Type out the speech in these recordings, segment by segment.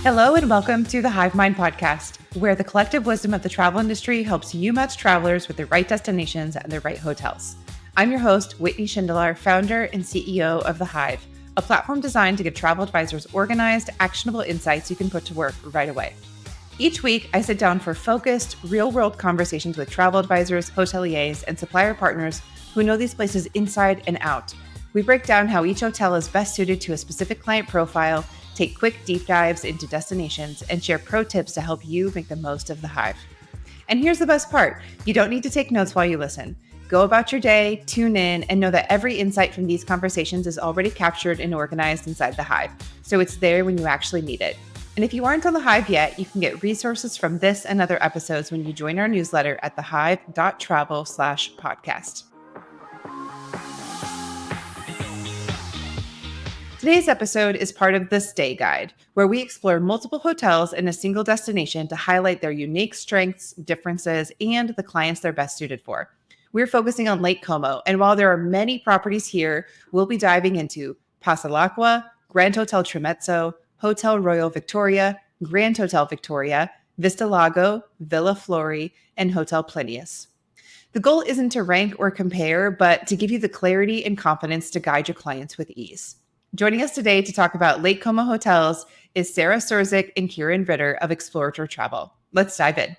Hello and welcome to the Hive Mind podcast, where the collective wisdom of the travel industry helps you match travelers with the right destinations and the right hotels. I'm your host, Whitney, founder and CEO of The Hive, a platform designed to give travel advisors organized, actionable insights you can put to work right away. Each week, I sit down for focused, real-world conversations with travel advisors, hoteliers, and supplier partners who know these places inside and out. We break down how each hotel is best suited to a specific client profile, take quick deep dives into destinations, and share pro tips to help you make the most of the Hive. And here's the best part. You don't need to take notes while you listen. Go about your day, tune in, and know that every insight from these conversations is already captured and organized inside the Hive, so it's there when you actually need it. And if you aren't on the Hive yet, you can get resources from this and other episodes when you join our newsletter at thehive.travel/podcast. Today's episode is part of the Stay Guide, where we explore multiple hotels in a single destination to highlight their unique strengths, differences, and the clients they're best suited for. We're focusing on Lake Como, and while there are many properties here, we'll be diving into Passalacqua, Grand Hotel Tremezzo, Hotel Royal Victoria, Grand Hotel Victoria, Vista Lago, Villa Flori, and Hotel Plinius. The goal isn't to rank or compare, but to give you the clarity and confidence to guide your clients with ease. Joining us today to talk about Lake Como hotels is Sarah Sirzyk and Ciarán Ritter of Exploratory Travel. Let's dive in.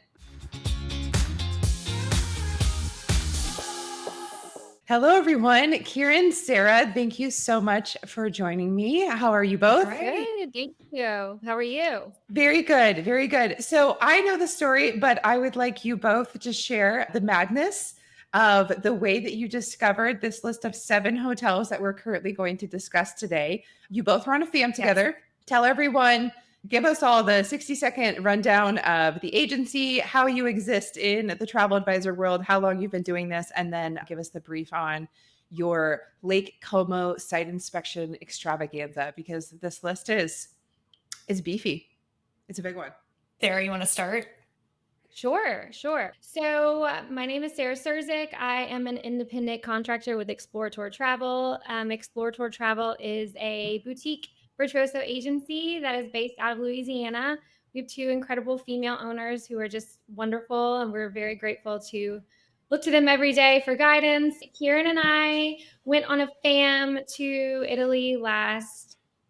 Hello, everyone. Ciarán, Sarah, thank you so much for joining me. How are you both? Good. Thank you. How are you? Very good. Very good. So I know the story, but I would like you both to share the madness of the way that you discovered this list of 7 hotels that we're currently going to discuss today. You both were on a fam together. Yes. Tell everyone, give us all the 60-second rundown of the agency, how you exist in the travel advisor world, how long you've been doing this, and then give us the brief on your Lake Como site inspection extravaganza, because this list is beefy. It's a big one. Sarah, you want to start? Sure. So my name is Sarah Sirzyk. I am an independent contractor with Exploratory Travel. Exploratory Travel is a boutique virtuoso agency that is based out of Louisiana. We have 2 incredible female owners who are just wonderful, and we're very grateful to look to them every day for guidance. Ciarán and I went on a fam to Italy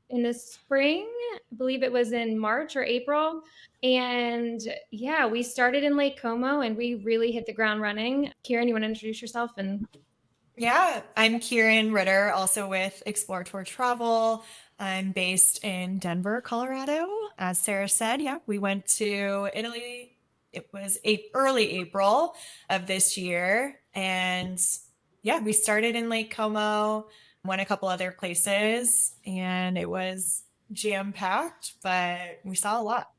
in the spring. I believe it was in March or April. And yeah, we started in Lake Como and we really hit the ground running. Ciarán, you want to introduce yourself? Yeah, I'm Ciarán Ritter, also with Exploratory Travel. I'm based in Denver, Colorado. As Sarah said, yeah, we went to Italy. It was early April of this year. And yeah, we started in Lake Como, went a couple other places, and it was jam-packed, but we saw a lot.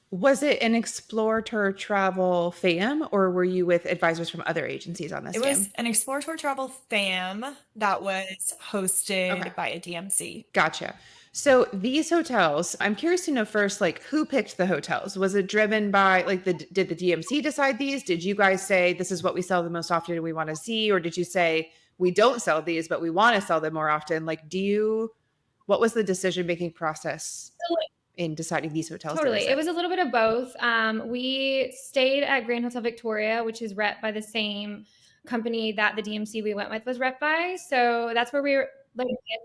Was it an Exploratory Travel fam, or were you with advisors from other agencies on this? It was an Exploratory Travel fam that was hosted by a DMC. Gotcha. So these hotels, I'm curious to know first, like, who picked the hotels? Was it driven by, like, did the DMC decide these? Did you guys say, this is what we sell the most often and we want to see? Or did you say, we don't sell these, but we want to sell them more often? Like, what was the decision-making process in deciding these hotels? Totally. It was a little bit of both. We stayed at Grand Hotel Victoria, which is rep by the same company that the DMC we went with was rep by. So that's where we were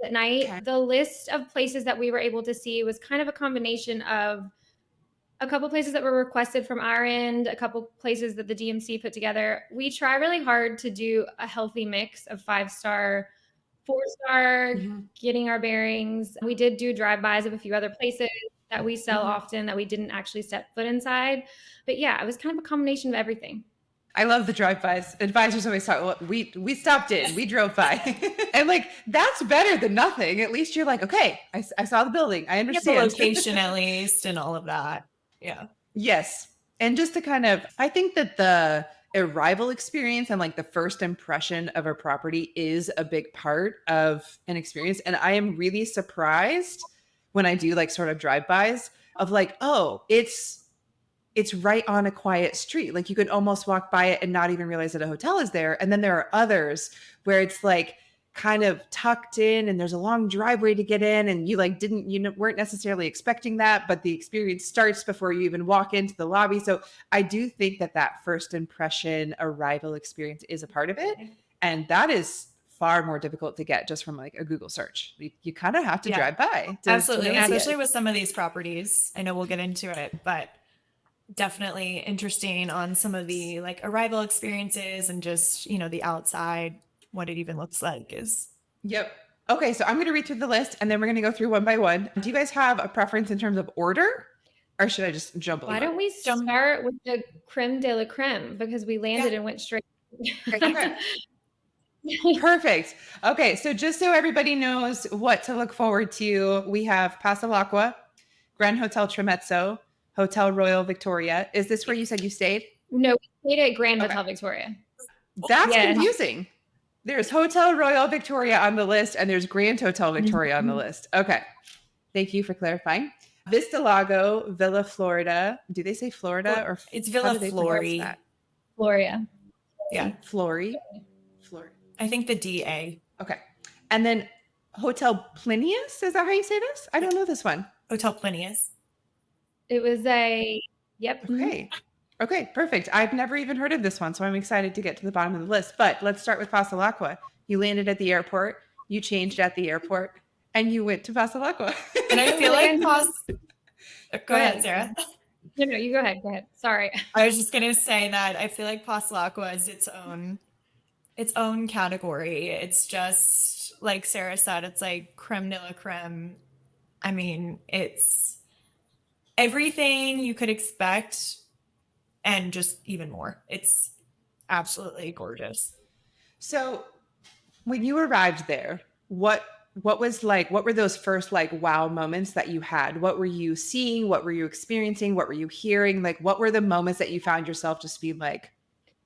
at night. Okay. The list of places that we were able to see was kind of a combination of a couple places that were requested from our end, a couple places that the DMC put together. We try really hard to do a healthy mix of 5-star, 4-star, getting our bearings. We did do drive-bys of a few other places that we sell often that we didn't actually step foot inside. But yeah, it was kind of a combination of everything. I love the drive-bys. Advisors always talk, well, we stopped in, we drove by. And like, that's better than nothing. At least you're like, okay, I saw the building. I understand. The location at least and all of that. Yeah. Yes. And just to kind of, I think that the arrival experience and like the first impression of a property is a big part of an experience. And I am really surprised when I do like sort of drive-bys of like, oh, it's right on a quiet street. Like you could almost walk by it and not even realize that a hotel is there. And then there are others where it's like kind of tucked in and there's a long driveway to get in and you like weren't necessarily expecting that, but the experience starts before you even walk into the lobby. So I do think that first impression arrival experience is a part of it. And that is far more difficult to get just from like a Google search. You kind of have to drive by. Absolutely. Especially with some of these properties. I know we'll get into it, but definitely interesting on some of the like arrival experiences and just, the outside, what it even looks like is. Yep. Okay. So I'm going to read through the list and then we're going to go through one by one. Do you guys have a preference in terms of order or should I just jump? Why don't we start with the creme de la creme because we landed and went straight. Okay. Perfect. Okay. So just so everybody knows what to look forward to, we have Passalacqua, Grand Hotel Tremezzo, Hotel Royal Victoria. Is this where you said you stayed? No, we stayed at Grand Hotel Victoria. That's confusing. There's Hotel Royal Victoria on the list and there's Grand Hotel Victoria on the list. Okay. Thank you for clarifying. Vista Lago, Villa Florida. Do they say Florida or it's Villa Flori? Floria. Yeah. Flori. I think the DA. Okay. And then Hotel Plinius. Is that how you say this? I don't know this one. Hotel Plinius. It was yep. Okay. Okay, perfect. I've never even heard of this one, so I'm excited to get to the bottom of the list. But let's start with Passalacqua. You landed at the airport, you changed at the airport, and you went to Passalacqua. And I feel like Go ahead, Sarah. No, you go ahead. Go ahead. Sorry. I was just gonna say that I feel like Passalacqua is its own category. It's just like Sarah said, it's like creme de la creme. I mean, it's everything you could expect and just even more. It's absolutely gorgeous. So when you arrived there, what were those first like wow moments that you had? What were you seeing? What were you experiencing? What were you hearing? Like what were the moments that you found yourself just being like,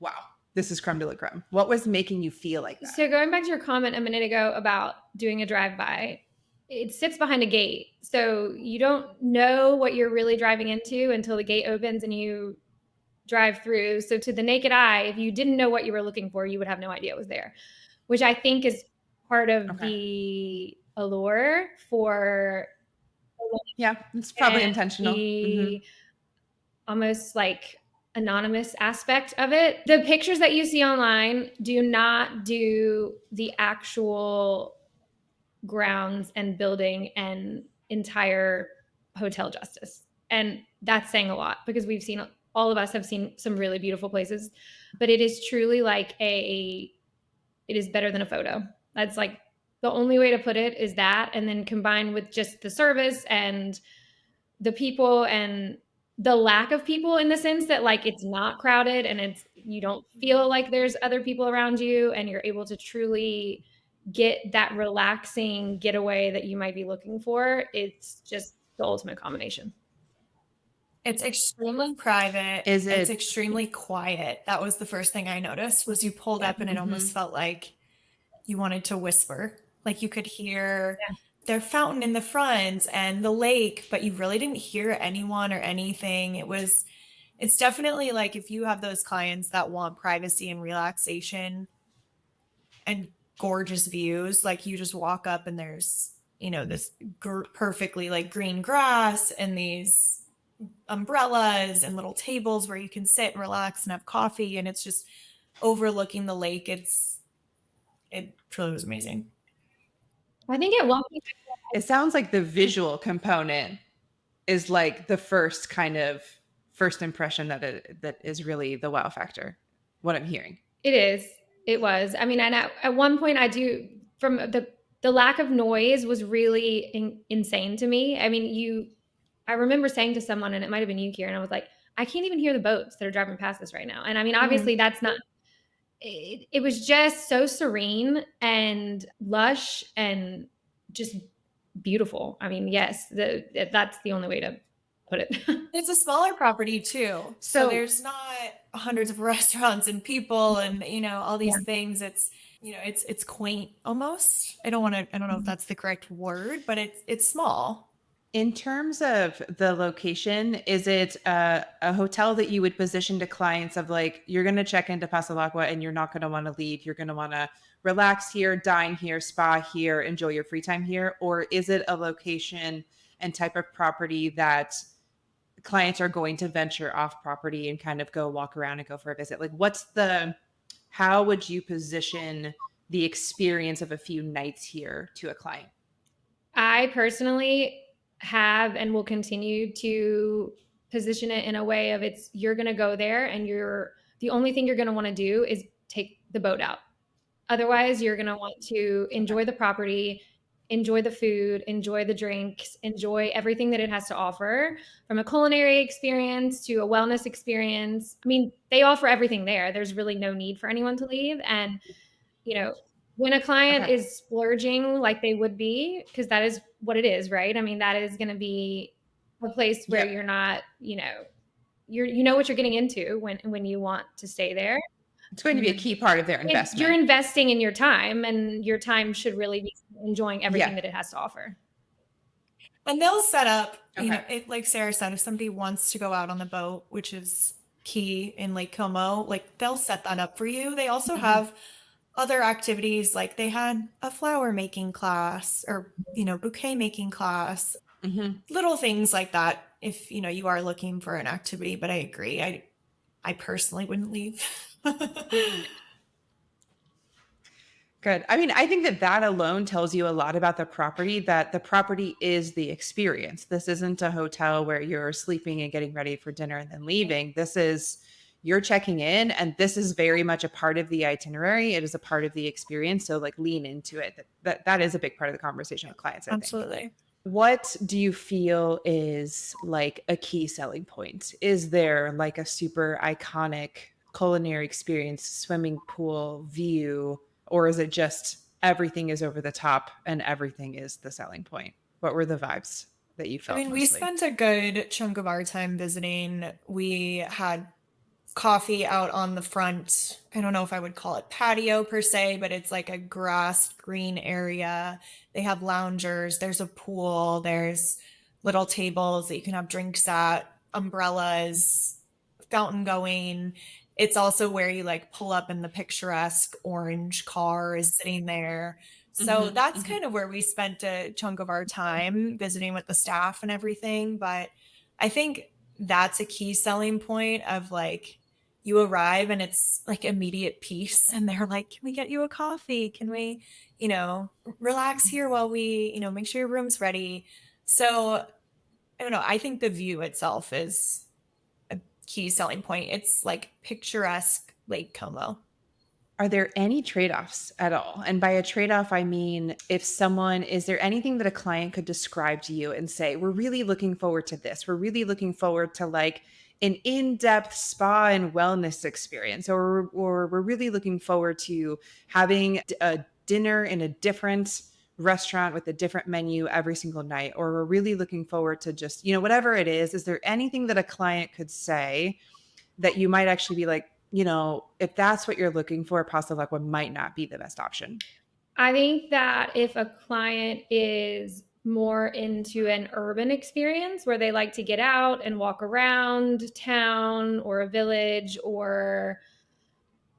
wow, this is creme de la creme? What was making you feel like that? So going back to your comment a minute ago about doing a drive-by, it sits behind a gate. So you don't know what you're really driving into until the gate opens and you drive through. So to the naked eye, if you didn't know what you were looking for, you would have no idea it was there, which I think is part of the allure for. Yeah, it's probably intentional. Almost like anonymous aspect of it. The pictures that you see online do not do the actual grounds and building and entire hotel justice. And that's saying a lot because all of us have seen some really beautiful places, but it is truly like it is better than a photo. That's like the only way to put it is that. And then combined with just the service and the people and the lack of people in the sense that like it's not crowded and you don't feel like there's other people around you and you're able to truly get that relaxing getaway that you might be looking for. It's just the ultimate combination. It's extremely private. Is it? It's extremely quiet. That was the first thing I noticed was you pulled up and it almost felt like you wanted to whisper. Like you could hear their fountain in the front and the lake, but you really didn't hear anyone or anything. It's definitely like if you have those clients that want privacy and relaxation and gorgeous views, like you just walk up and there's, this perfectly like green grass and these umbrellas and little tables where you can sit and relax and have coffee. And it's just overlooking the lake. It truly was amazing. I think at one point, it sounds like the visual component is like the first impression that is really the wow factor. What I'm hearing. It was. I mean, and at one point from the lack of noise was really insane to me. I mean, I remember saying to someone, and it might've been you, Ciarán, I was like, I can't even hear the boats that are driving past us right now. And I mean, obviously that's not, it was just so serene and lush and just beautiful. I mean, yes, that's the only way to put it. It's a smaller property too. So there's not hundreds of restaurants and people and, all these things. It's, it's quaint almost. I don't know if that's the correct word, but it's small. In terms of the location, is it a hotel that you would position to clients of like, you're going to check into Passalacqua and you're not going to want to leave. You're going to want to relax here, dine here, spa here, enjoy your free time here? Or is it a location and type of property that clients are going to venture off property and kind of go walk around and go for a visit? Like, how would you position the experience of a few nights here to a client? I personally have and will continue to position it in a way of you're going to go there and the only thing you're going to want to do is take the boat out. Otherwise, you're going to want to enjoy the property, enjoy the food, enjoy the drinks, enjoy everything that it has to offer, from a culinary experience to a wellness experience. I mean, they offer everything there. There's really no need for anyone to leave. And, when a client Okay. is splurging like they would be, because that is what it is, right? I mean, that is going to be a place where Yep. you're not, you know what you're getting into when you want to stay there. It's going to be a key part of their You're investment. investing in your time, and your time should really be enjoying everything Yeah. that it has to offer. And they'll set up, Okay. like Sarah said, if somebody wants to go out on the boat, which is key in Lake Como, like they'll set that up for you. They also have other activities, like they had a flower making class or, bouquet making class, little things like that. If, you are looking for an activity, but I agree. I personally wouldn't leave. Good. I mean, I think that alone tells you a lot about the property, that the property is the experience. This isn't a hotel where you're sleeping and getting ready for dinner and then leaving. You're checking in, and this is very much a part of the itinerary. It is a part of the experience. So like lean into it. That is a big part of the conversation with clients, I think. Absolutely. What do you feel is like a key selling point? Is there like a super iconic culinary experience, swimming pool view, or is it just everything is over the top and everything is the selling point? What were the vibes that you I felt mean, we mostly? spent a good chunk of our time visiting. We had coffee out on the front. I don't know if I would call it patio per se, but it's like a grassed green area. They have loungers, there's a pool, there's little tables that you can have drinks at, umbrellas, fountain going. It's also where you like pull up and the picturesque orange car is sitting there. So that's kind of where we spent a chunk of our time visiting with the staff and everything. But I think that's a key selling point of like, you arrive and it's like immediate peace, and they're like, can we get you a coffee, can we relax here while we make sure your room's ready. So I don't know, I think the view itself is a key selling point. It's like picturesque Lake Como. Are there any trade-offs at all? And by a trade-off, I mean, is there anything that a client could describe to you and say, we're really looking forward to this. We're really looking forward to like an in-depth spa and wellness experience, or we're really looking forward to having a dinner in a different restaurant with a different menu every single night, or we're really looking forward to just, whatever it is. Is there anything that a client could say that you might actually be like, if that's what you're looking for, Passalacqua might not be the best option? I think that if a client is more into an urban experience where they like to get out and walk around town or a village, or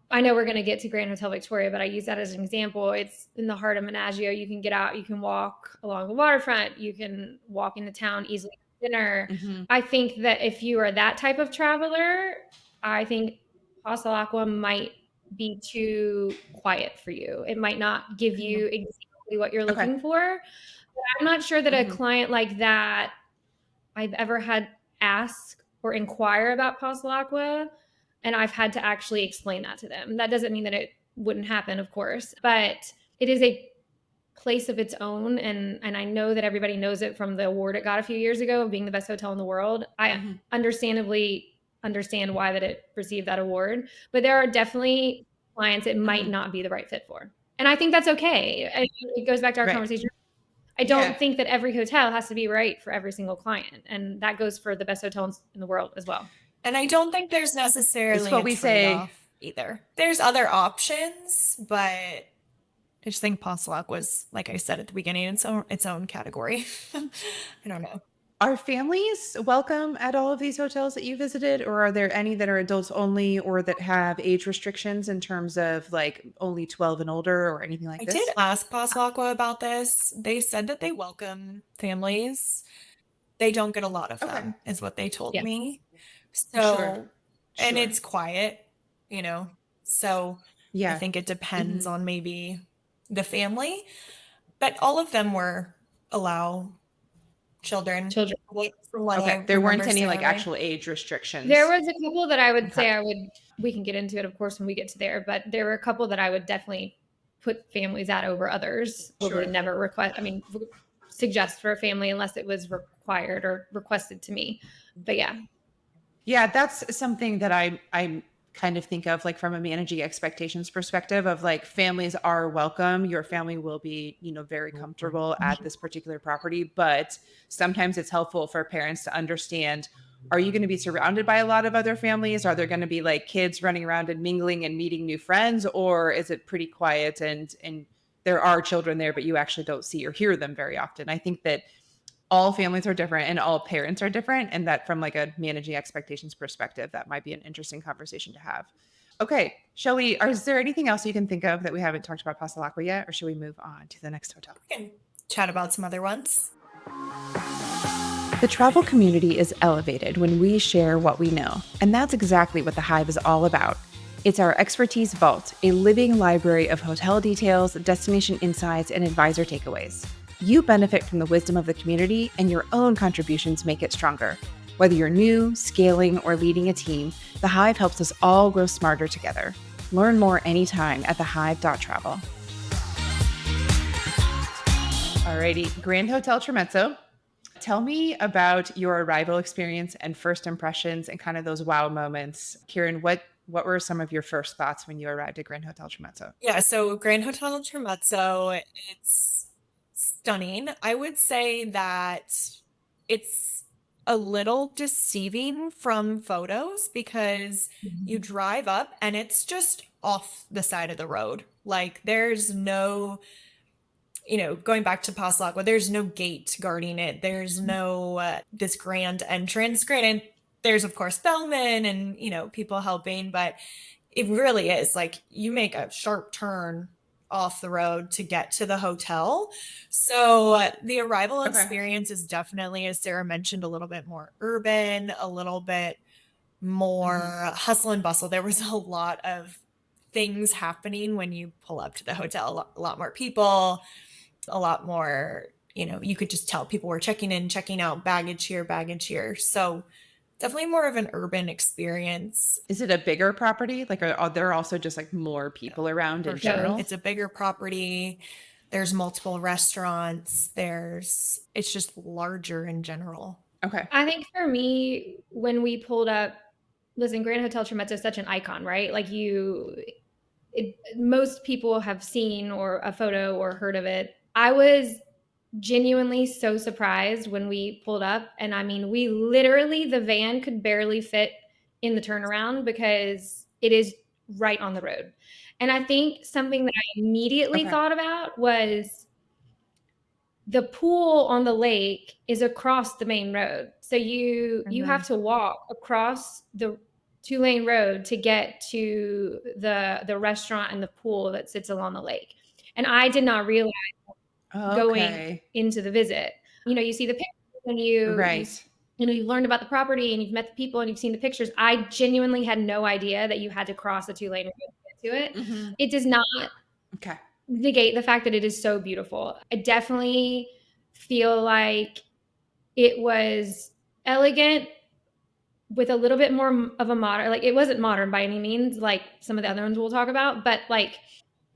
I know we're going to get to Grand Hotel Victoria, but I use that as an example. It's in the heart of Menagio. You can get out, you can walk along the waterfront, you can walk into town easily for dinner. I think that if you are that type of traveler, I think Passalacqua might be too quiet for you. It might not give you exactly what you're Okay. looking for. But I'm not sure that a client like that I've ever had ask or inquire about Passalacqua, and I've had to actually explain that to them. That doesn't mean that it wouldn't happen, of course, but it is a place of its own, and I know that everybody knows it from the award it got a few years ago of being the best hotel in the world. I understandably understand why that it received that award, but there are definitely clients it might not be the right fit for. And I think that's okay. It goes back to our Right. conversation. I don't think that every hotel has to be right for every single client, and that goes for the best hotels in the world as well. And I don't think there's necessarily It's what a we say. trade-off either. There's other options, but I just think Passalacqua was, like I said at the beginning, its own category. I don't know. Are families welcome at all of these hotels that you visited, or are there any that are adults only or that have age restrictions in terms of like only 12 and older or anything like I did this? ask Passalacqua about this. They said that they welcome families. They don't get a lot of Okay. them, is what they told Yeah. me. Sure. So, and Sure. it's quiet, so I Yeah. think it depends Mhm. on maybe the family, but all of them were allow children, Children. from what Okay. I There weren't remember, any like Sarah, right? actual age There restrictions. was a couple that I would Okay. say we can get into it, of course, when we get to there, but there were a couple that I would definitely put families at over others, or would Sure. never suggest for a family unless it was required or requested to me. But yeah. Yeah, that's something that I kind of think of like from a managing expectations perspective of like families are welcome. Your family will be, very comfortable at this particular property, but sometimes it's helpful for parents to understand, are you going to be surrounded by a lot of other families? Are there going to be like kids running around and mingling and meeting new friends, or is it pretty quiet and there are children there but you actually don't see or hear them very often? I think that all families are different and all parents are different, and that from like a managing expectations perspective, that might be an interesting conversation to have. Okay, Shelly, is there anything else you can think of that we haven't talked about Passalacqua yet, or should we move on to the next hotel? We can chat about some other ones. The travel community is elevated when we share what we know, and that's exactly what the Hive is all about. It's our expertise vault, a living library of hotel details, destination insights, and advisor takeaways. You benefit from the wisdom of the community, and your own contributions make it stronger. Whether you're new, scaling, or leading a team, the Hive helps us all grow smarter together. Learn more anytime at thehive.travel. Alrighty, Grand Hotel Tremezzo. Tell me about your arrival experience and first impressions and kind of those wow moments. Ciarán, what were some of your first thoughts when you arrived at Grand Hotel Tremezzo? Yeah, so Grand Hotel Tremezzo, it's stunning. I would say that it's a little deceiving from photos because you drive up and it's just off the side of the road. Like there's no, going back to Passalacqua, there's no gate guarding it. There's no this grand entrance. Granted, there's of course bellmen and people helping, but it really is like you make a sharp turn off the road to get to the hotel. So the arrival Okay. experience is definitely, as Sarah mentioned, a little bit more urban, a little bit more hustle and bustle. There was a lot of things happening when you pull up to the hotel, a lot more people, a lot more, you could just tell people were checking in, checking out, baggage here, baggage here. So definitely more of an urban experience. Is it a bigger property? Like, are there also just like more people around For in sure. general? It's a bigger property. There's multiple restaurants. It's just larger in general. Okay. I think for me, when we pulled up, listen, Grand Hotel Tremezzo is such an icon, right? Like most people have seen or a photo or heard of it. I was genuinely so surprised when we pulled up. And I mean, the van could barely fit in the turnaround because it is right on the road. And I think something that I immediately Okay. thought about was the pool on the lake is across the main road. So you have to walk across the 2-lane road to get to the restaurant and the pool that sits along the lake. And I did not realize going Okay. into the visit. You see the pictures and Right. you've learned about the property and you've met the people and you've seen the pictures. I genuinely had no idea that you had to cross a 2-lane road to get to it. Mm-hmm. It does not Okay. negate the fact that it is so beautiful. I definitely feel like it was elegant with a little bit more of a modern, like it wasn't modern by any means, like some of the other ones we'll talk about, but It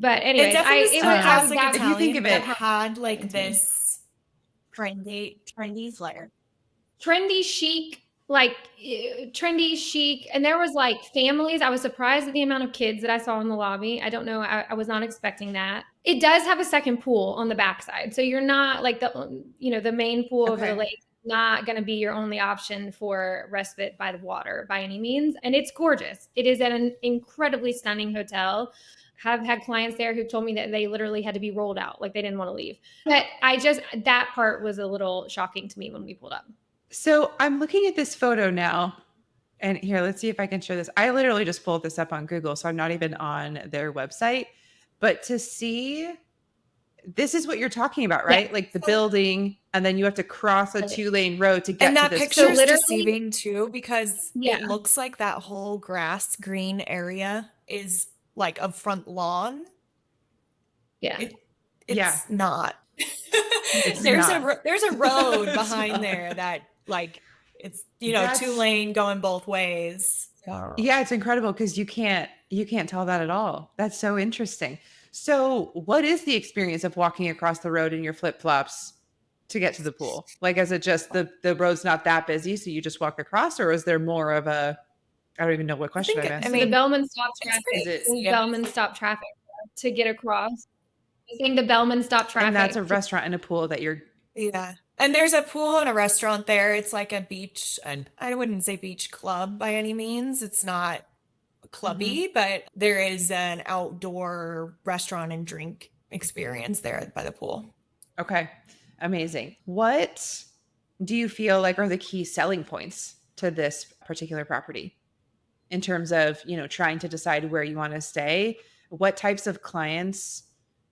anyways, definitely was still classic if you think Italian, of but it it, had like this trendy flair. trendy chic, trendy chic. And there was like families. I was surprised at the amount of kids that I saw in the lobby. I don't know. I was not expecting that. It does have a second pool on the backside. So you're not like the main pool over the okay. lake, not going to be your only option for respite by the water by any means. And it's gorgeous. It is an incredibly stunning hotel. Have had clients there who told me that they literally had to be rolled out, like they didn't want to leave. But that part was a little shocking to me when we pulled up. So I'm looking at this photo now. And here, let's see if I can show this. I literally just pulled this up on Google, so I'm not even on their website. But to see, this is what you're talking about, Yeah. right? Like the building, and then you have to cross a 2-lane road to get And to that this picture pool. is literally- deceiving too, because Yeah. it looks like that whole grass green area is like a front lawn. Yeah. It's not. It's there's not. there's a road It's behind not. there that like it's That's- 2-lane going both ways. Yeah, it's incredible because you can't tell that at all. That's so interesting. So, what is the experience of walking across the road in your flip-flops to get to the pool? Like, is it just the road's not that busy, so you just walk across, or is there more of a, I don't even know what question I'm I asking. So the bellman stops it's traffic. pretty Is it- easy. The bellman stop traffic to get across. I think the bellman stop traffic. And that's a restaurant and a pool that you're. Yeah. And there's a pool and a restaurant there. It's like a beach, and I wouldn't say beach club by any means. It's not clubby, but there is an outdoor restaurant and drink experience there by the pool. Okay, amazing. What do you feel like are the key selling points to this particular property in terms of, trying to decide where you want to stay? What types of clients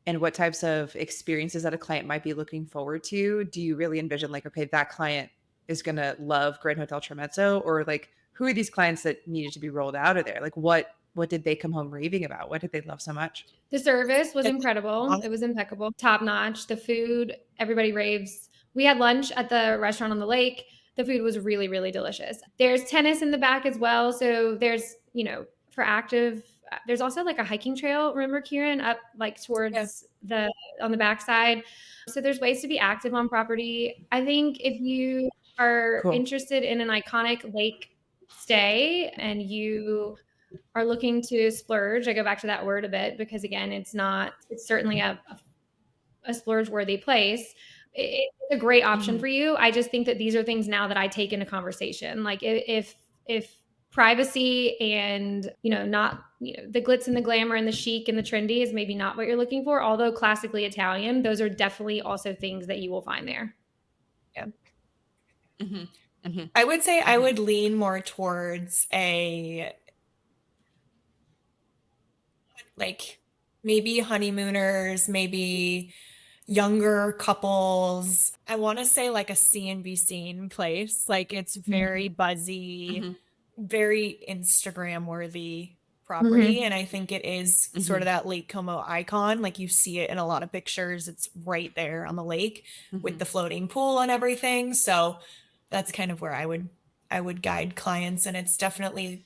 and what types of experiences that a client might be looking forward to do you really envision, like, okay, that client is going to love Grand Hotel Tremezzo, or like, who are these clients that needed to be rolled out of there? Like, what did they come home raving about? What did they love so much? The service was incredible. It was impeccable. Top notch. The food, everybody raves. We had lunch at the restaurant on the lake. The food was really, really delicious. There's tennis in the back as well. So there's, for active, there's also like a hiking trail. Remember, Ciarán, up like towards on the backside. So there's ways to be active on property. I think if you are Cool. interested in an iconic lake stay and you are looking to splurge, I go back to that word a bit because again, it's certainly a splurge worthy place. It's a great option for you. I just think that these are things now that I take into conversation. Like if privacy and, not, the glitz and the glamour and the chic and the trendy is maybe not what you're looking for, although classically Italian, those are definitely also things that you will find there. Yeah. Mm-hmm. Mm-hmm. I would say I would lean more towards like maybe honeymooners, maybe younger couples. I want to say like a see and be seen place. Like it's very buzzy, very Instagram worthy property. And I think it is sort of that Lake Como icon. Like you see it in a lot of pictures. It's right there on the lake with the floating pool and everything. So that's kind of where I would guide clients. And it's definitely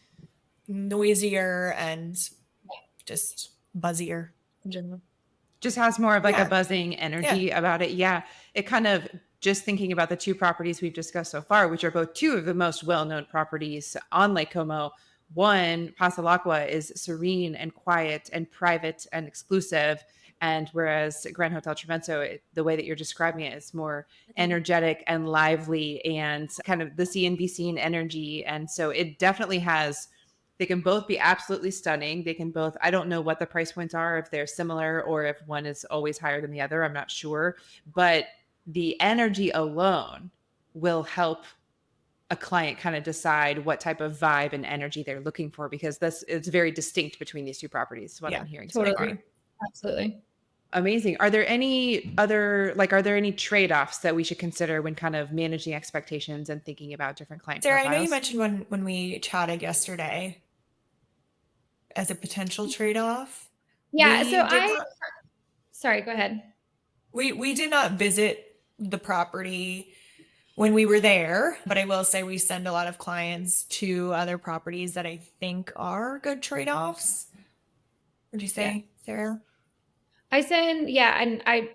noisier and just buzzier in general. Just has more of like Yeah. a buzzing energy about it. Yeah. It kind of, just thinking about the two properties we've discussed so far, which are both two of the most well-known properties on Lake Como. One, Passalacqua, is serene and quiet and private and exclusive. And whereas Grand Hotel Tremezzo, the way that you're describing it, is more energetic and lively and kind of the see and be seen energy. And so it definitely has, they can both be absolutely stunning. They can both, I don't know what the price points are, if they're similar or if one is always higher than the other. I'm not sure. But the energy alone will help a client kind of decide what type of vibe and energy they're looking for, because it's very distinct between these two properties, what I'm hearing so far. Absolutely. Amazing. Are there any other, are there any trade-offs that we should consider when kind of managing expectations and thinking about different client Sarah, profiles? I know you mentioned when we chatted yesterday as a potential trade-off. Yeah. Sorry, go ahead. We did not visit the property when we were there, but I will say we send a lot of clients to other properties that I think are good trade-offs. Would you say, Sarah? I send, and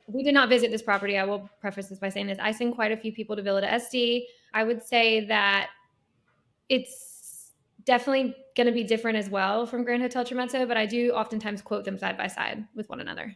we did not visit this property. I will preface this by saying this. I send quite a few people to Villa de Este. I would say that it's definitely going to be different as well from Grand Hotel Tremezzo, but I do oftentimes quote them side by side with one another.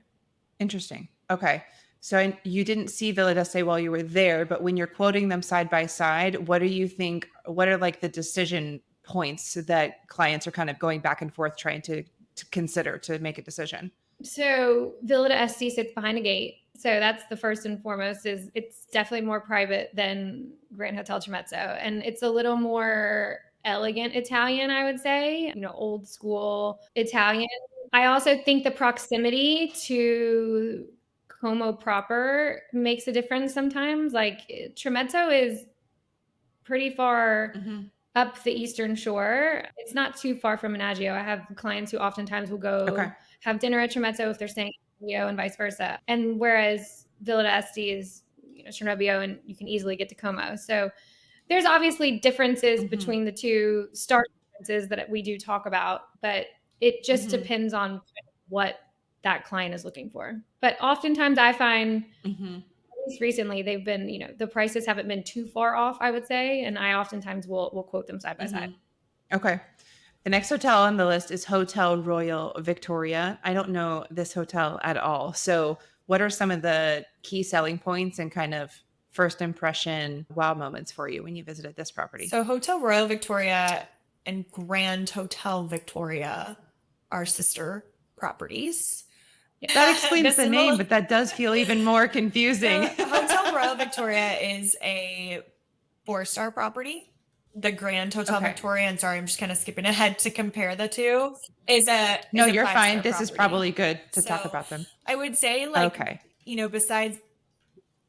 Interesting. Okay. So you didn't see Villa d'Este while you were there, but when you're quoting them side by side, what are like the decision points that clients are kind of going back and forth trying to consider to make a decision? So Villa de Este sits behind a gate. So that's the first and foremost. Is it's definitely more private than Grand Hotel Tremezzo, and it's a little more elegant Italian, I would say, old school Italian. I also think the proximity to Como proper makes a difference sometimes. Like Tremezzo is pretty far up the Eastern Shore. It's not too far from Menagio. I have clients who oftentimes will go have dinner at Tremezzo if they're staying in Rio and vice versa. And whereas Villa d'Este is, Cernobbio, and you can easily get to Como. So there's obviously differences between the two, stark differences that we do talk about, but it just depends on what that client is looking for. But oftentimes I find, at least recently, they've been, the prices haven't been too far off, I would say. And I oftentimes will quote them side by side. Okay. The next hotel on the list is Hotel Royal Victoria. I don't know this hotel at all. So what are some of the key selling points and kind of first impression wow moments for you when you visited this property? So Hotel Royal Victoria and Grand Hotel Victoria are sister properties. That explains the name, but that does feel even more confusing. Hotel Royal Victoria is a 4-star property. The Grand Hotel Victoria, and sorry, I'm just kind of skipping ahead to compare the two, No, you're fine. This property. is probably good to talk about them. I would say, besides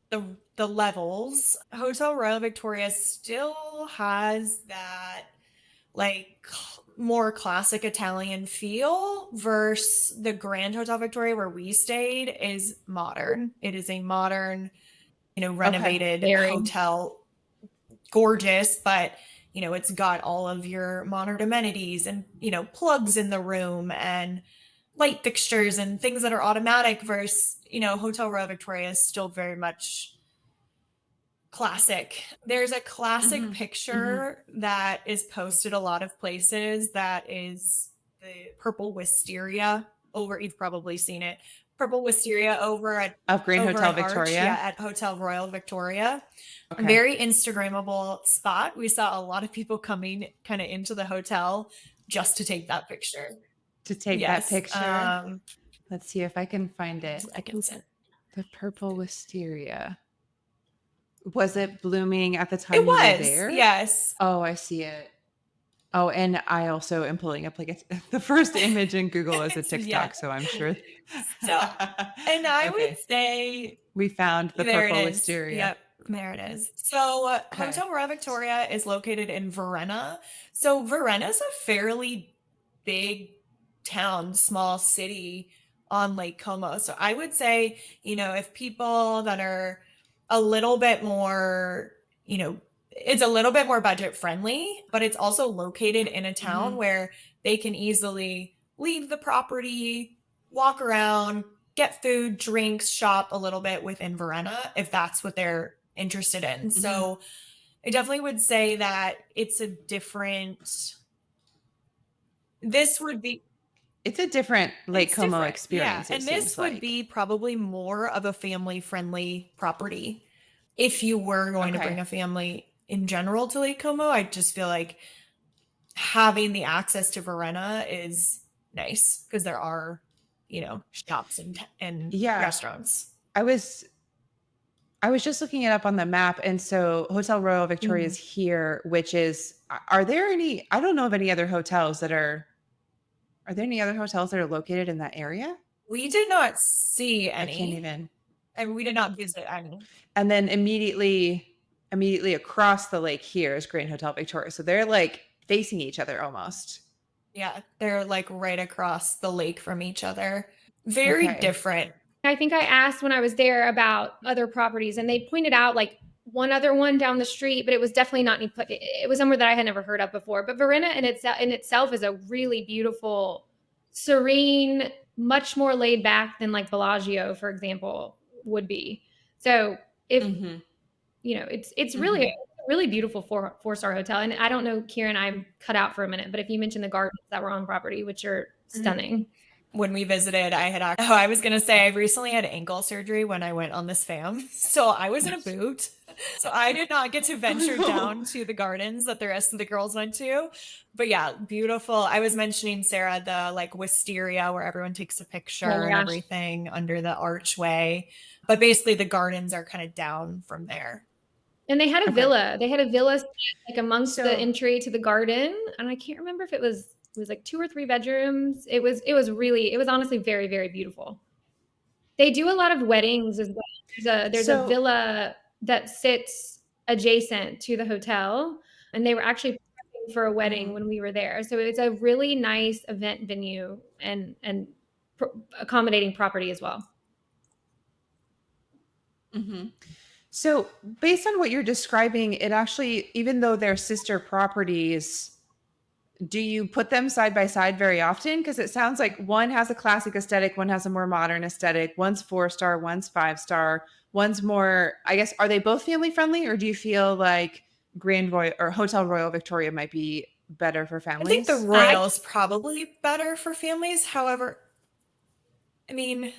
the levels, Hotel Royal Victoria still has that more classic Italian feel versus the Grand Hotel Victoria where we stayed is modern. It is a modern, renovated hotel, gorgeous, but it's got all of your modern amenities and, plugs in the room and light fixtures and things that are automatic versus, Hotel Royal Victoria is still very much classic. There's a classic picture that is posted a lot of places that is the purple wisteria over, you've probably seen it, purple wisteria over at Grand Hotel Victoria. At Hotel Royal Victoria. Very Instagrammable spot. We saw a lot of people coming kind of into the hotel just to take that picture. That picture. Let's see if I can find it. The purple wisteria. Was it blooming at the time you were there? Yes. Oh, I see it. Oh, and I also am pulling up the first image in Google as a TikTok, so I'm sure. And I would say we found the purple wisteria. Yep, there it is. So Hotel Royal Victoria is located in Varenna. So Varenna is a fairly big town, small city on Lake Como. So I would say, if people that are a little bit more, it's a little bit more budget friendly, but it's also located in a town where they can easily leave the property, walk around, get food, drinks, shop a little bit within Varenna if that's what they're interested in. So I definitely would say that it's a different Lake Como experience. Yeah. And this would be probably more of a family-friendly property. If you were going to bring a family in general to Lake Como, I just feel like having the access to Varenna is nice because there are, shops and restaurants. I was just looking it up on the map. And so Hotel Royal Victoria is here, which is, are there any, I don't know of any other hotels that are there any other hotels that are located in that area? We did not see any. I can't even. And we did not visit any. And then immediately across the lake here is Grand Hotel Victoria. So they're facing each other almost. Yeah, they're right across the lake from each other. Very different. I think I asked when I was there about other properties, and they pointed out one other one down the street, but it was definitely not it was somewhere that I had never heard of before. But Varenna in itself is a really beautiful, serene, much more laid back than Bellagio, for example, would be. So if it's really a really beautiful four-star hotel. And I don't know, Ciarán, I'm cut out for a minute, but if you mentioned the gardens that were on property, which are stunning. when we visited, I was going to say, I recently had ankle surgery when I went on this fam. So I was in a boot. So I did not get to venture down to the gardens that the rest of the girls went to. But yeah, beautiful. I was mentioning, Sarah, the like wisteria where everyone takes a Oh picture my and gosh. everything under the archway. But basically, the gardens are kind of down from there. And they had a Okay. villa. They had a villa like amongst the So, entry to the garden, and I can't remember if it was like 2 or 3 bedrooms. It was honestly very, very beautiful. They do a lot of weddings as well. There's a so, villa that sits adjacent to the hotel, and they were actually prepping for a wedding mhm, when we were there. So it's a really nice event venue and accommodating property as well. mhm. So, based on what you're describing, it actually, even though they're sister properties, do you put them side by side very often? Because it sounds like one has a classic aesthetic, one has a more modern aesthetic. One's 4-star, one's 5-star, one's more, I guess, are they both family friendly, or do you feel like Grand Royal or Hotel Royal Victoria might be better for I think the families? I Royal is probably better for families. However, I mean,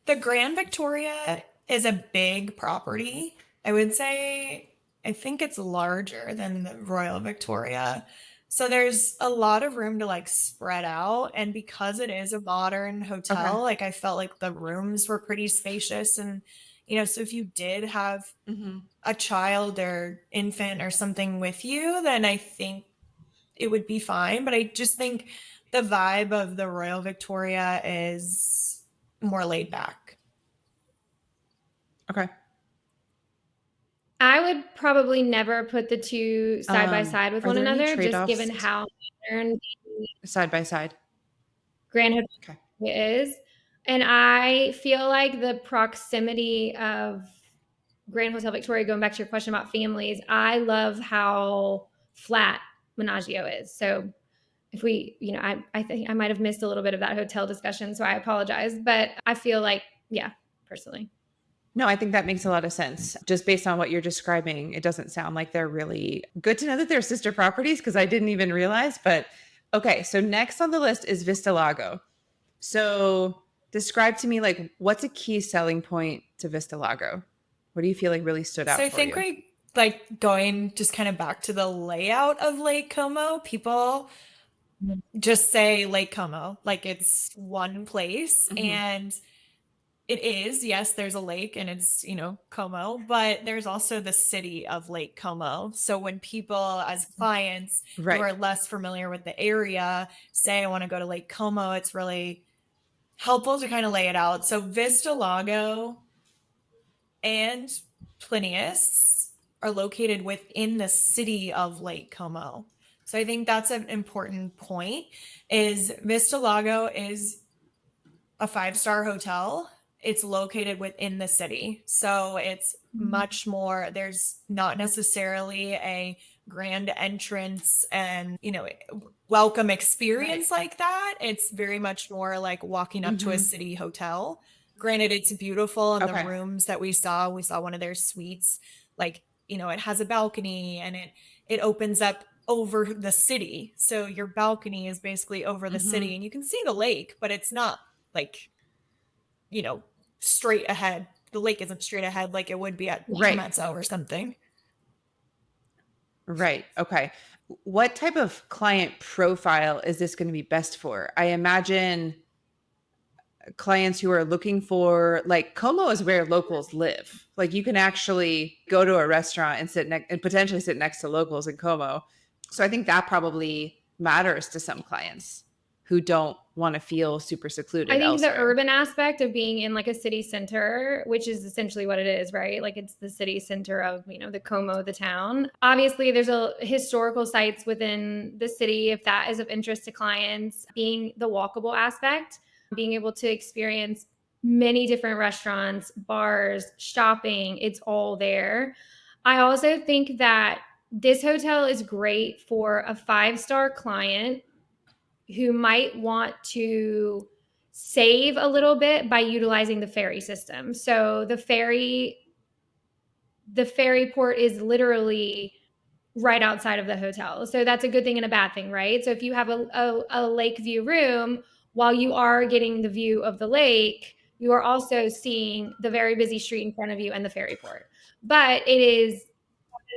the Grand Victoria is a big property. I would say, I think it's larger than the Royal Victoria. So there's a lot of room to like spread out. And because it is a modern Okay. hotel, like I felt like the rooms were pretty spacious. And, so if you did have Hmm. a child or infant or something with you, then I think it would be fine. But I just think the vibe of the Royal Victoria is more laid back. Okay. I would probably never put the 2 side by side with Are one there any another, trade just offs given how modern the side by side? Grand Hotel Okay. is. And I feel like the proximity of Grand Hotel Victoria, going back to your question about families, I love how flat Menagio is. So if I think I might have missed a little bit of that hotel discussion, so I apologize. But I feel like, yeah, personally. No, I think that makes a lot of sense. Just based on what you're describing, it doesn't sound like they're really good to know that they're sister properties because I didn't even realize. But okay, so next on the list is Vista Lago. So describe to me like what's a key selling point to Vista Lago? What do you feel like really stood So out I for think you? we like going just kind of back to the layout of Lake Como. People just say Lake Como like it's one place. Hmm. And it is, yes, there's a lake and it's, Como, but there's also the city of Lake Como. So when people, as clients who Right. are less familiar with the area, say, I want to go to Lake Como, it's really helpful to kind of lay it out. So Vista Lago and Plinius are located within the city of Lake Como. So I think that's an important point is Vista Lago is a 5-star hotel. It's located within the city. So it's much more, there's not necessarily a grand entrance and, welcome Right. experience like that. It's very much more like walking up to a Hmm. city hotel. Granted, it's beautiful. And the Okay. rooms that we saw one of their suites, like, it has a balcony and it opens up over the city. So your balcony is basically over the Hmm. city and you can see the lake, but it's not like, you know, straight ahead. The lake isn't straight ahead like it would be at Right. Tremezzo or something. Right. Okay. What type of client profile is this going to be best for? I imagine clients who are looking for like Como is where locals live. Like you can actually go to a restaurant and and potentially sit next to locals in Como. So I think that probably matters to some clients who don't want to feel super I secluded think the elsewhere. urban aspect of being in like a city center, which is essentially what it is, right? Like it's the city center of, the Como, the town. Obviously, there's a historical sites within the city if that is of interest to clients, being the walkable aspect, being able to experience many different restaurants, bars, shopping, it's all there. I also think that this hotel is great for a 5-star client who might want to save a little bit by utilizing the ferry system. So the ferry port is literally right outside of the hotel. So that's a good thing and a bad thing, right? So if you have a lake view room, while you are getting the view of the lake, you are also seeing the very busy street in front of you and the ferry port. But it is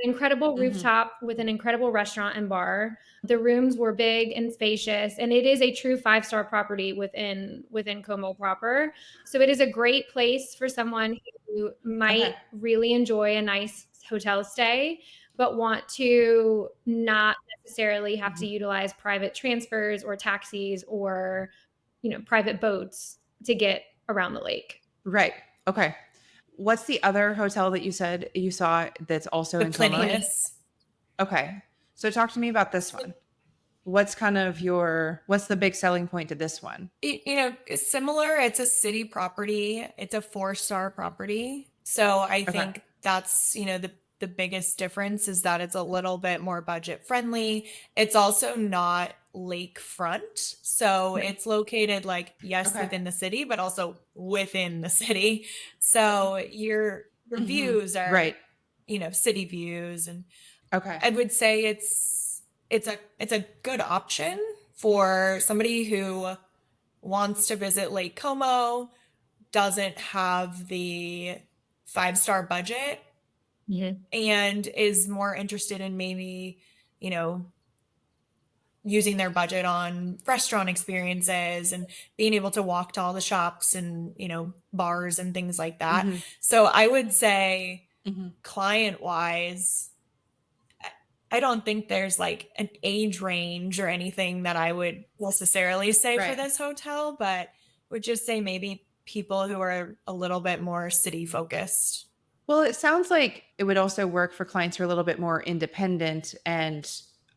an incredible rooftop with an incredible restaurant and bar. The rooms were big and spacious, and it is a true 5-star property within Como proper. So it is a great place for someone who might really enjoy a nice hotel stay, but want to not necessarily have to utilize private transfers or taxis or, private boats to get around the lake. Right. Okay. What's the other hotel that you said you saw that's also in Como? Plinius. Okay. So talk to me about this one. What's the big selling point to this one? It's similar. It's a city property. It's a 4-star property. So I think that's, the biggest difference is that it's a little bit more budget friendly. It's also not lakefront. So it's located within the city, but also within the city. So your views are, city views. And I would say it's a good option for somebody who wants to visit Lake Como, doesn't have the 5-star budget, and is more interested in maybe, using their budget on restaurant experiences and being able to walk to all the shops and, bars and things like that. So I would say client-wise, I don't think there's an age range or anything that I would necessarily say for this hotel, but would just say maybe people who are a little bit more city focused. Well, it sounds like it would also work for clients who are a little bit more independent and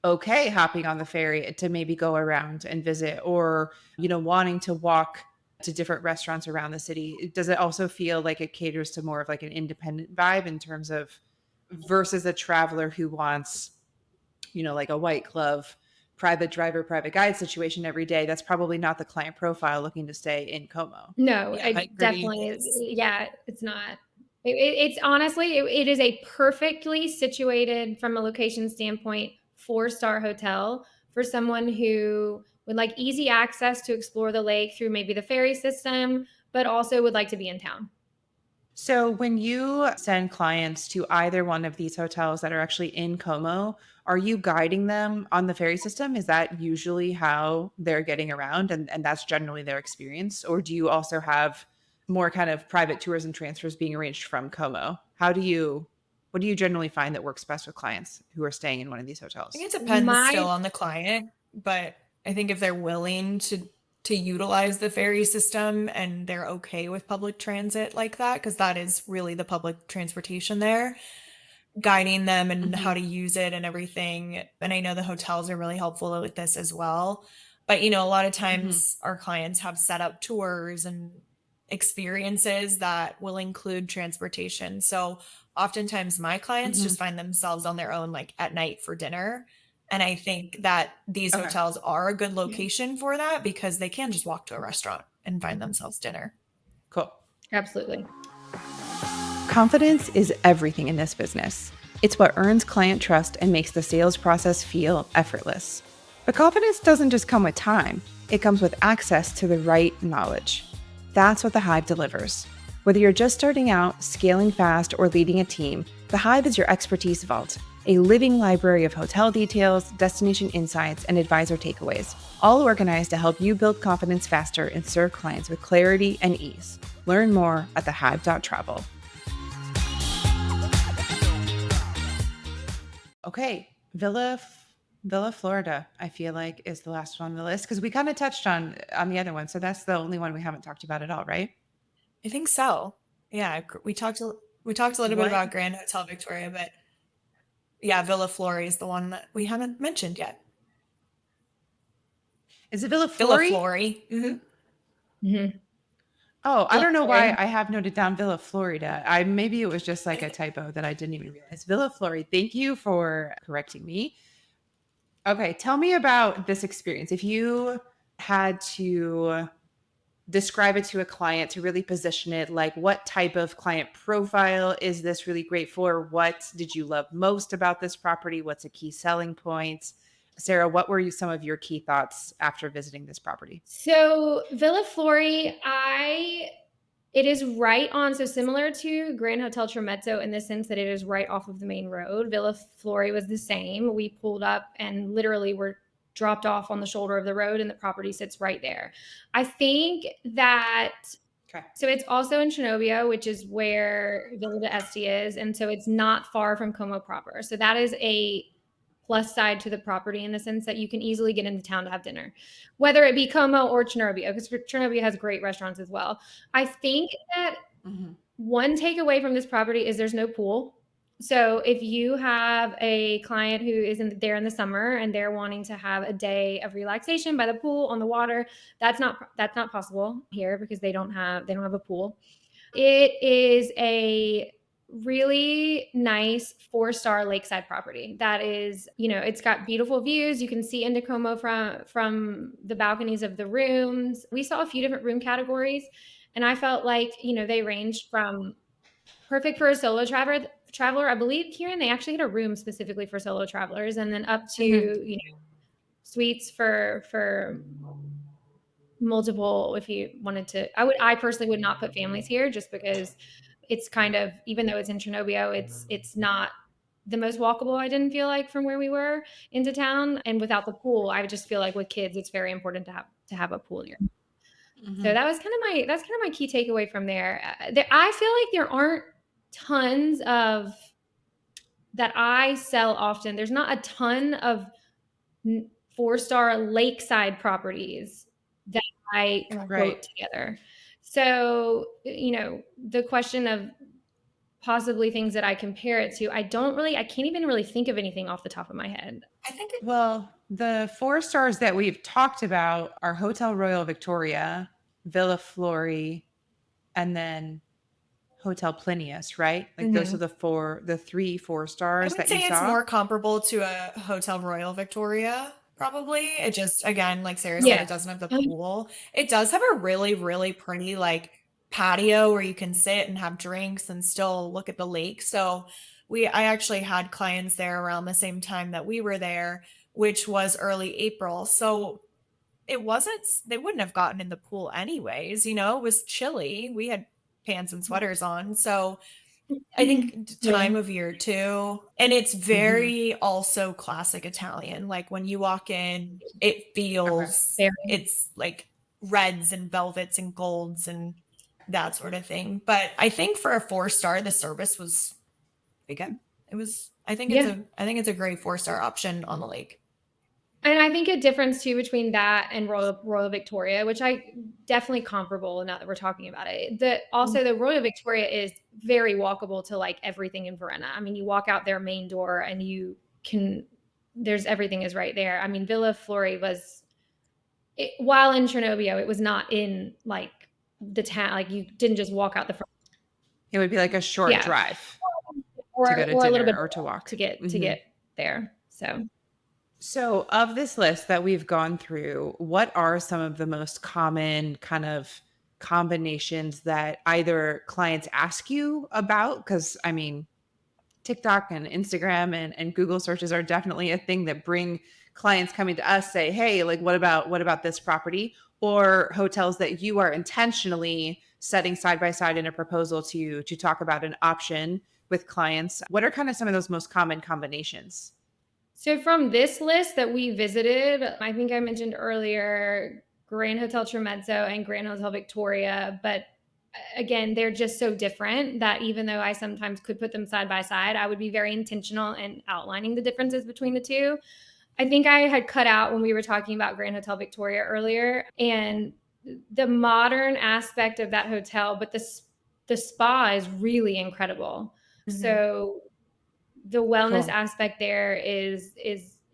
okay hopping on the ferry to maybe go around and visit, or, wanting to walk to different restaurants around the city. Does it also feel like it caters to more of an independent vibe in terms of versus a traveler who wants, a white glove, private driver, private guide situation every day? That's probably not the client profile looking to stay in Como. No, it definitely is. Yeah, it's not. It's honestly, it is a perfectly situated from a location standpoint 4-star hotel for someone who would like easy access to explore the lake through maybe the ferry system, but also would like to be in town. So when you send clients to either one of these hotels that are actually in Como, are you guiding them on the ferry system? Is that usually how they're getting around and that's generally their experience? Or do you also have more kind of private tours and transfers being arranged from Como? What do you generally find that works best with clients who are staying in one of these hotels? I think it depends still on the client, but I think if they're willing to utilize the ferry system and they're okay with public transit like that, because that is really the public transportation there, guiding them and how to use it and everything. And I know the hotels are really helpful with this as well. But, a lot of times our clients have set up tours and experiences that will include transportation. So oftentimes my clients just find themselves on their own, at night for dinner. And I think that these hotels are a good location for that because they can just walk to a restaurant and find themselves dinner. Cool. Absolutely. Confidence is everything in this business. It's what earns client trust and makes the sales process feel effortless. But confidence doesn't just come with time. It comes with access to the right knowledge. That's what the Hive delivers. Whether you're just starting out, scaling fast, or leading a team, the Hive is your expertise vault, a living library of hotel details, destination insights, and advisor takeaways, all organized to help you build confidence faster and serve clients with clarity and ease. Learn more at thehive.travel. Okay, Villa Florida, I feel like, is the last one on the list because we kind of touched on the other one. So that's the only one we haven't talked about at all, right? I think so. Yeah, we talked a little bit about Grand Hotel Victoria, but yeah, Villa Flori is the one that we haven't mentioned yet. Is it Villa Flori? Villa Flori. Oh, I don't know why I have noted down Villa Florida. Maybe it was just a typo that I didn't even realize. Villa Flori. Thank you for correcting me. Okay, tell me about this experience. If you had to describe it to a client to really position it, what type of client profile is this really great for? What did you love most about this property? What's a key selling point? Sarah, what were some of your key thoughts after visiting this property? So Villa Flori, it is right on, so similar to Grand Hotel Tremezzo in the sense that it is right off of the main road. Villa Flori was the same. We pulled up and literally were dropped off on the shoulder of the road, and the property sits right there. I think that, so it's also in Chenobio, which is where Villa d'Este is, and so it's not far from Como proper. So that is a plus side to the property in the sense that you can easily get into town to have dinner, whether it be Como or Chenobio, because Chenobio has great restaurants as well. I think that one takeaway from this property is there's no pool. So if you have a client who isn't there in the summer and they're wanting to have a day of relaxation by the pool on the water, that's not possible here because they don't have a pool. It is a really nice 4-star lakeside property that is, it's got beautiful views. You can see into Como from the balconies of the rooms. We saw a few different room categories, and I felt like, they ranged from perfect for a solo traveler. I believe, Ciarán, they actually had a room specifically for solo travelers, and then up to, suites for multiple, if you wanted to. I personally would not put families here just because it's kind of, even though it's in Chenobio, it's not the most walkable, I didn't feel like, from where we were into town. And without the pool, I just feel like with kids, it's very important to have a pool here. So that's kind of my key takeaway from there. I feel like there aren't tons of that I sell often. There's not a ton of 4-star lakeside properties that I quote together. So, the question of possibly things that I compare it to, I can't even really think of anything off the top of my head. I think the 4 stars that we've talked about are Hotel Royal Victoria, Villa Flori, and then Hotel Plinius, right? Like those are the 3 4 stars that you saw. I would say it's more comparable to a Hotel Royal Victoria, probably. It just, again, like Sarah said, it doesn't have the pool. It does have a really, really pretty patio where you can sit and have drinks and still look at the lake. So I actually had clients there around the same time that we were there, which was early April. So they wouldn't have gotten in the pool anyways. It was chilly. We had pants and sweaters on. So I think time of year too. And it's very also classic Italian. Like when you walk in, it feels, it's like reds and velvets and golds and that sort of thing. But I think for a 4-star, the service was pretty good. I think it's a great 4-star option on the lake. And I think a difference too between that and Royal Victoria, which I definitely comparable now that we're talking about it. The Royal Victoria is very walkable to everything in Varenna. I mean, you walk out their main door and everything is right there. I mean, Villa Flori while in Chenobio, it was not in the town. You didn't just walk out the front. It would be like a short drive or to go to or dinner a little bit or to walk to get there. So of this list that we've gone through, what are some of the most common kind of combinations that either clients ask you about? Because I mean, TikTok and Instagram and Google searches are definitely a thing that bring clients coming to us say, hey, what about this property? Or hotels that you are intentionally setting side by side in a proposal to talk about an option with clients. What are kind of some of those most common combinations? So from this list that we visited, I think I mentioned earlier Grand Hotel Tremezzo and Grand Hotel Victoria, but again, they're just so different that even though I sometimes could put them side by side, I would be very intentional in outlining the differences between the two. I think I had cut out when we were talking about Grand Hotel Victoria earlier, and the modern aspect of that hotel, but the spa is really incredible. So the wellness aspect there is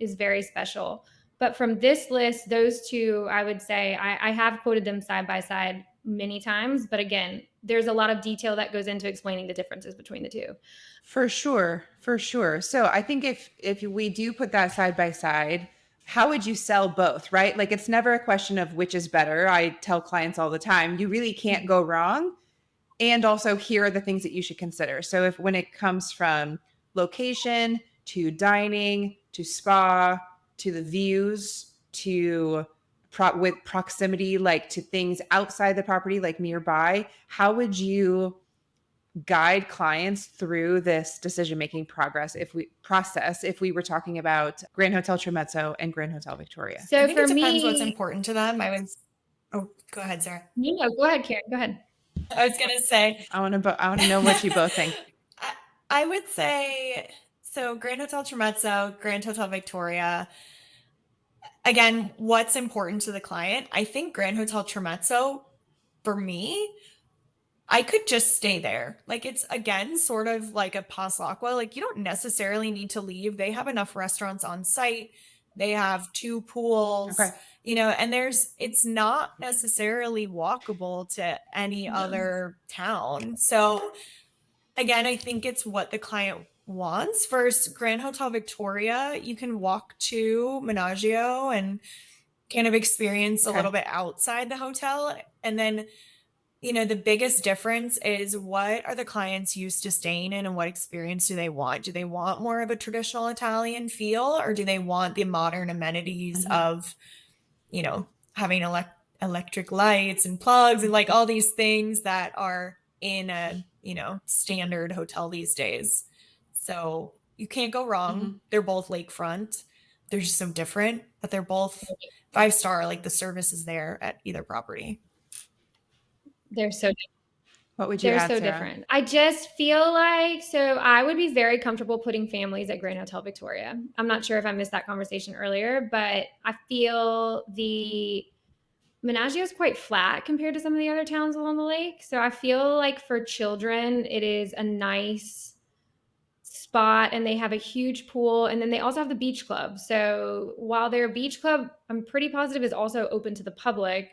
very special. But from this list, those two, I would say I have quoted them side by side many times. But again, there's a lot of detail that goes into explaining the differences between the two. For sure. So I think if we do put that side by side, how would you sell both, right? It's never a question of which is better. I tell clients all the time, you really can't go wrong. And also here are the things that you should consider. So when it comes from location to dining to spa to the views, to with proximity, like to things outside the property, like nearby, how would you guide clients through this decision-making process if we were talking about Grand Hotel Tremezzo and Grand Hotel Victoria? I So think for it depends what's me, important to them. Go ahead, Sarah. go ahead, Ciarán. Go ahead. I was gonna say, I want to know what you both think. I would say, so Grand Hotel Tremezzo, Grand Hotel Victoria. Again, what's important to the client? I think Grand Hotel Tremezzo, for me, I could just stay there. Like it's again sort of like a Passalacqua. Like you don't necessarily need to leave. They have enough restaurants on site. They have 2 pools, Okay. and it's not necessarily walkable to any other town. So again, I think it's what the client wants. First, Grand Hotel Victoria, you can walk to Menagio and kind of experience a Okay. little bit outside the hotel. And then, the biggest difference is what are the clients used to staying in and what experience do they want? Do they want more of a traditional Italian feel or do they want the modern amenities of, having electric lights and plugs and like all these things that are in a, standard hotel these days. So you can't go wrong. They're both lakefront. They're just so different, but they're both 5-star. Like the service is there at either property. They're so different. What would you They're add, so Sarah? different. I just feel like, so I would be very comfortable putting families at Grand Hotel Victoria. I'm not sure if I missed that conversation earlier, but I feel the Menagio is quite flat compared to some of the other towns along the lake. So I feel like for children, it is a nice spot and they have a huge pool. And then they also have the beach club. So while their beach club, I'm pretty positive is also open to the public,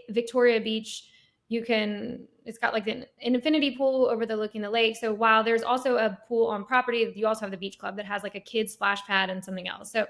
Victoria Beach, it's got like an infinity pool overlooking the lake. So while there's also a pool on property, you also have the beach club that has like a kid's splash pad and something else. So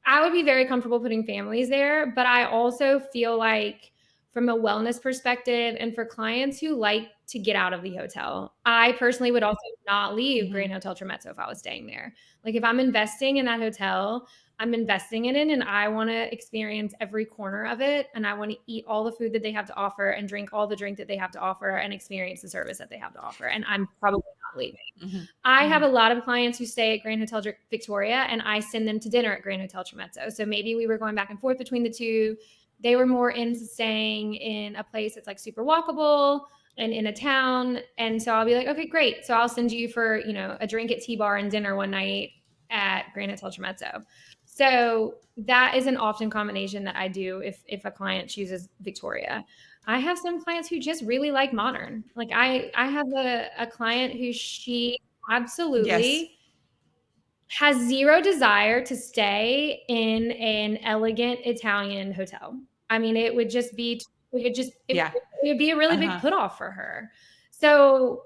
I would be very comfortable putting families there, but I also feel like from a wellness perspective and for clients who like to get out of the hotel, I personally would also not leave Grand Hotel Tremezzo if I was staying there. Like if I'm investing in that hotel, I'm investing in it and I want to experience every corner of it. And I want to eat all the food that they have to offer and drink all the drink that they have to offer and experience the service that they have to offer. And I'm probably not leaving. I have a lot of clients who stay at Grand Hotel Victoria and I send them to dinner at Grand Hotel Tremezzo. So maybe we were going back and forth between the two. They were more into staying in a place that's like super walkable and in a town. And so I'll be like, okay, great. So I'll send you for, a drink at T-Bar and dinner one night at Grand Hotel Tremezzo. So that is an often combination that I do if a client chooses Victoria. I have some clients who just really like modern. Like I have a client who she absolutely has zero desire to stay in an elegant Italian hotel. I mean, it would be a really big put off for her. So,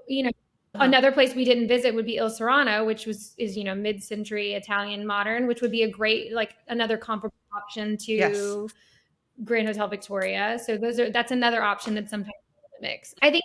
another place we didn't visit would be Il Serrano, which is mid-century Italian modern, which would be a great, like another comparable option to Grand Hotel Victoria. So that's another option that's sometimes in the mix. I think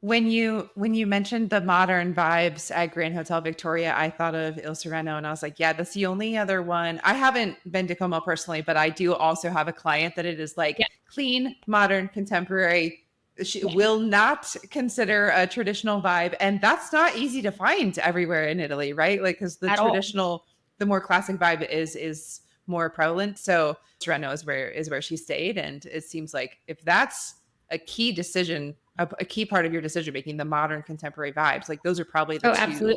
when you mentioned the modern vibes at Grand Hotel Victoria, I thought of Il Sereno and I was like, yeah, that's the only other one. I haven't been to Como personally, but I do also have a client that it is like clean, modern, contemporary. She will not consider a traditional vibe. And that's not easy to find everywhere in Italy, right? Like, because the traditional, the more classic vibe is more prevalent. So Sereno is where she stayed. And it seems like if that's a key decision, a key part of your decision making, the modern contemporary vibes, like those are probably the two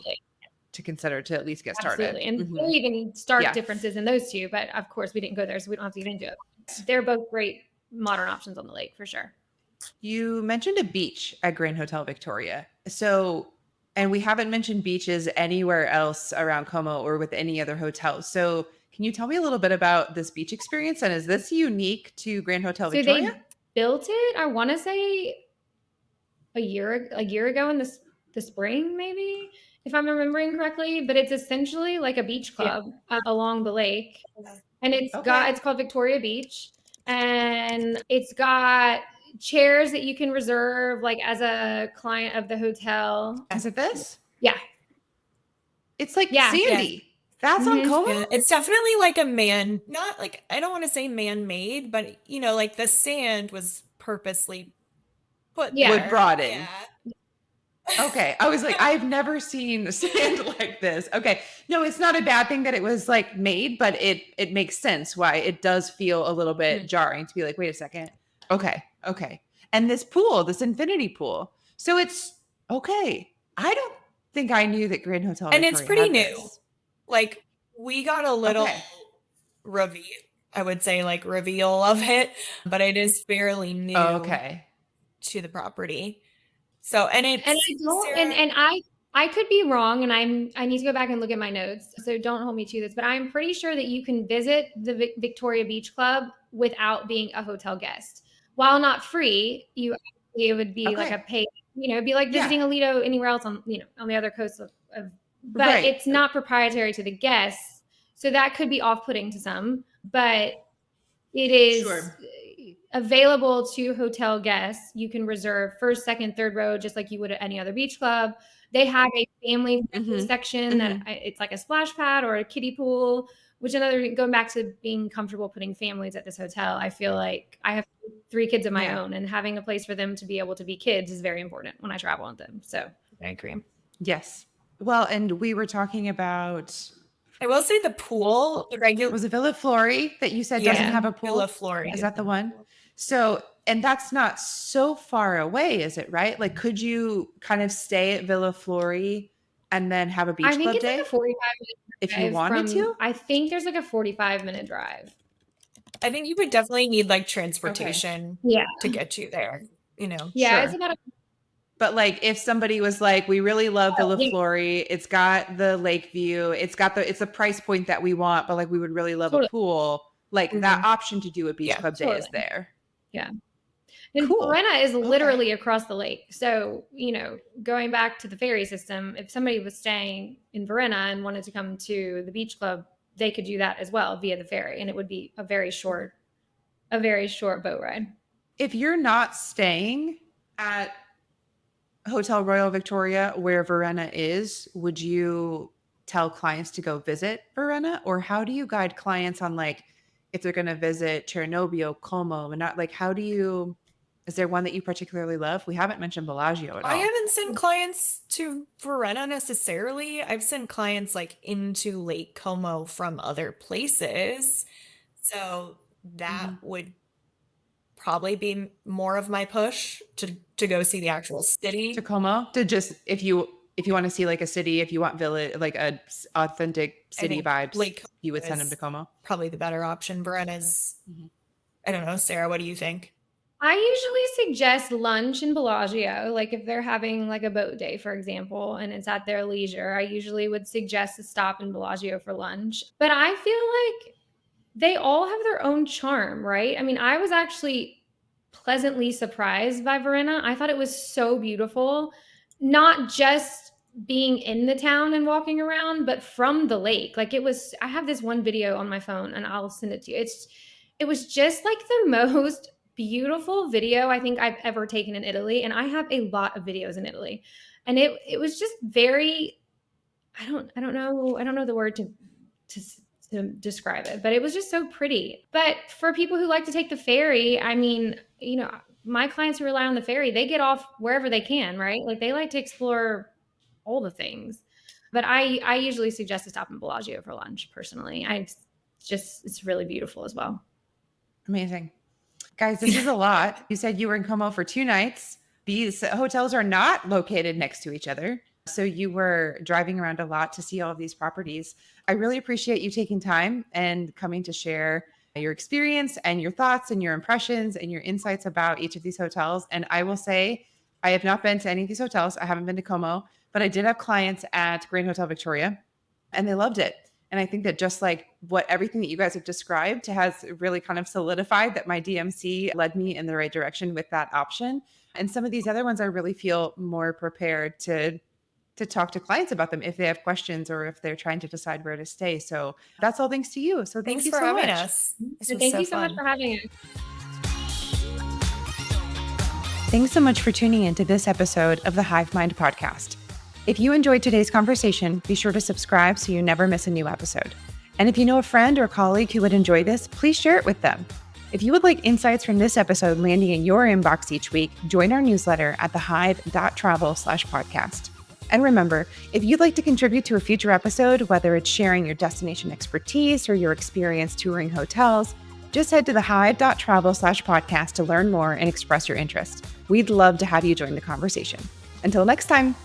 to consider to at least get started. And even stark differences in those two, but of course we didn't go there, so we don't have to get into it. They're both great modern options on the lake for sure. You mentioned a beach at Grand Hotel Victoria. So, and we haven't mentioned beaches anywhere else around Como or with any other hotels. So can you tell me a little bit about this beach experience? And is this unique to Grand Hotel Victoria? They built it, I want to say a year ago in the spring, maybe, if I'm remembering correctly, but it's essentially like a beach club along the lake. And it's called Victoria Beach. And it's got chairs that you can reserve like as a client of the hotel. Is it this? Yeah. It's like sandy. That's on Como? Yeah, it's definitely like not like, I don't want to say man-made, but like the sand was purposely put Yeah. Wood there. brought in. Yeah. Okay. I was like, I've never seen sand like this. Okay. No, it's not a bad thing that it was like made, but it makes sense why it does feel a little bit jarring to be like, wait a second. Okay. Okay. And this pool, this infinity pool. So it's okay. I don't think I knew that Grand Hotel And Victoria it's pretty had new. this. Like, we got a little reveal, I would say, like reveal of it, but it is fairly new to the property. So, and it's and I don't, and I could be wrong, and I need to go back and look at my notes, so don't hold me to this, but I'm pretty sure that you can visit the Victoria Beach Club without being a hotel guest. While not free, it would be like a paid, it'd be like visiting a Lido anywhere else on on the other coast of but it's not proprietary to the guests, so that could be off-putting to some, but it is available to hotel guests. You can reserve first, second, third row, just like you would at any other beach club. They have a family section that it's like a splash pad or a kiddie pool, which going back to being comfortable putting families at this hotel. I feel like I have 3 kids of my own, and having a place for them to be able to be kids is very important when I travel with them. So I agree. Yes. Well, and we were talking about, I will say the pool, the regular, was it Villa Flori that you said doesn't have a pool? Villa Flori. Is that the one? So, and that's not so far away, is it, right? Like, could you kind of stay at Villa Flori and then have a beach club day? I think it's like a 45-minute drive if you wanted to? I think there's like a 45-minute drive. I think you would definitely need like transportation to get you there, Yeah, it's about But like if somebody was like, we really love Villa Flori, it's got the lake view, it's a price point that we want, but like we would really love a pool, like that option to do a beach club day is there. Yeah. And Verena is literally across the lake. So, going back to the ferry system, if somebody was staying in Verena and wanted to come to the beach club, they could do that as well via the ferry. And it would be a very short boat ride. If you're not staying at Hotel Royal Victoria, where Verena is, would you tell clients to go visit Verena? Or how do you guide clients on like, if they're going to visit Cernobbio, Como, and not like, is there one that you particularly love? We haven't mentioned Bellagio at all. I haven't sent clients to Verena necessarily. I've sent clients like into Lake Como from other places. So that would probably be more of my push to go see the actual city. To Como? To just, if you want to see like a city, if you want village, like a authentic city vibes, you would send them to Como? Probably the better option. Verena's, I don't know, Sarah, what do you think? I usually suggest lunch in Bellagio. Like if they're having like a boat day, for example, and it's at their leisure, I usually would suggest a stop in Bellagio for lunch. But I feel like they all have their own charm, right? I mean, I was actually pleasantly surprised by Verena. I thought it was so beautiful, not just being in the town and walking around, but from the lake. Like I have this one video on my phone and I'll send it to you. It was just like the most beautiful video I think I've ever taken in Italy. And I have a lot of videos in Italy. And it was just very, I don't know the word to describe it, but it was just so pretty. But for people who like to take the ferry, I mean, my clients who rely on the ferry, they get off wherever they can, right? Like they like to explore all the things. But I usually suggest to stop in Bellagio for lunch personally. It's really beautiful as well. Amazing. Guys, this is a lot. You said you were in Como for 2 nights. These hotels are not located next to each other. So you were driving around a lot to see all of these properties. I really appreciate you taking time and coming to share your experience and your thoughts and your impressions and your insights about each of these hotels. And I will say, I have not been to any of these hotels. I haven't been to Como, but I did have clients at Grand Hotel Victoria and they loved it. And I think that just like everything that you guys have described has really kind of solidified that my DMC led me in the right direction with that option. And some of these other ones, I really feel more prepared to talk to clients about them if they have questions or if they're trying to decide where to stay. So that's all thanks to you. So thanks you for so having much. Us. Thank you so much for having us. Thanks so much for tuning in to this episode of the Hive Mind podcast. If you enjoyed today's conversation, be sure to subscribe so you never miss a new episode. And if you know a friend or colleague who would enjoy this, please share it with them. If you would like insights from this episode landing in your inbox each week, join our newsletter at thehive.travel/podcast. And remember, if you'd like to contribute to a future episode, whether it's sharing your destination expertise or your experience touring hotels, just head to thehive.travel/podcast to learn more and express your interest. We'd love to have you join the conversation. Until next time.